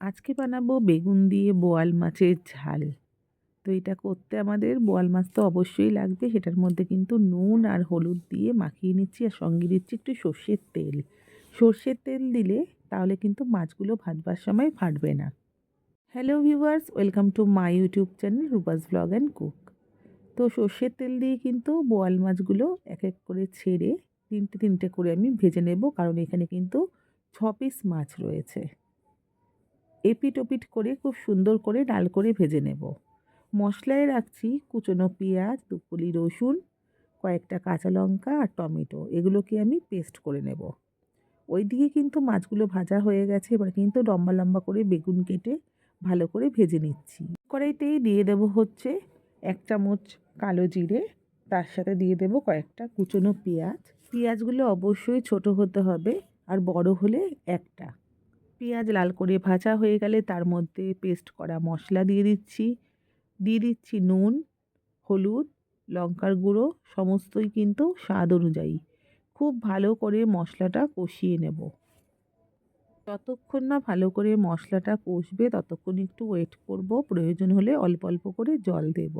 আজকে বানাবো বেগুন দিয়ে বোয়াল মাছের ঝাল। তো এটা করতে আমাদের বোয়াল মাছ তো অবশ্যই লাগবে। সেটার মধ্যে কিন্তু নুন আর হলুদ দিয়ে মাখিয়ে নিচ্ছি আর সঙ্গে দিচ্ছি একটু সর্ষের তেল। সর্ষের তেল দিলে তাহলে কিন্তু মাছগুলো ভাজবার সময় ফাটবে না। Hello viewers, welcome to my YouTube channel Rupa's blog and cook. তো সর্ষের তেল দিয়ে কিন্তু বোয়াল মাছগুলো এক এক করে ছেড়ে তিনটে তিনটে করে আমি ভেজে নেব, কারণ এখানে কিন্তু 6 পিস মাছ রয়েছে। এপিট ওপিট করে খুব সুন্দর করে লাল করে ভেজে নেব। মশলায় রাখছি কুচনো পেঁয়াজ, 2 কলি রসুন, কয়েকটা কাঁচা লঙ্কা আর টমেটো। এগুলোকে আমি পেস্ট করে নেব। ওইদিকে কিন্তু মাছগুলো ভাজা হয়ে গেছে। এবার কিন্তু লম্বা লম্বা করে বেগুন কেটে ভালো করে ভেজে নিচ্ছি। কড়াইতেই দিয়ে দেব হচ্ছে 1 চামচ কালো জিরে, তার সাথে দিয়ে দেব কয়েকটা কুচনো পেঁয়াজ। পেঁয়াজগুলো অবশ্যই ছোট হতে হবে আর বড় হলে একটা। পেঁয়াজ লাল করে ভাজা হয়ে গেলে তার মধ্যে পেস্ট করা মশলা দিয়ে দিচ্ছি নুন, হলুদ, লঙ্কার গুঁড়ো, সমস্তই কিন্তু স্বাদ অনুযায়ী। খুব ভালো করে মশলাটা কষিয়ে নেব। যতক্ষণ না ভালো করে মশলাটা কষবে ততক্ষণ একটু ওয়েট করব। প্রয়োজন হলে অল্প অল্প করে জল দেব।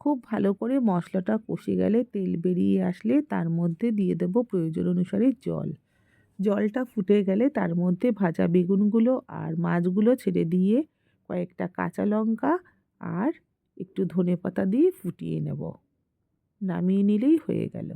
খুব ভালো করে মশলাটা কষে গেলে তেল বেরিয়ে আসলে তার মধ্যে দিয়ে দেব প্রয়োজন অনুসারে জল। জলটা ফুটে গেলে তার মধ্যে ভাজা বেগুনগুলো আর মাছগুলো ছেড়ে দিয়ে কয়েকটা কাঁচা লঙ্কা আর একটু ধনেপাতা দিয়ে ফুটিয়ে নেব। নামিয়ে নিলেই হয়ে গেল।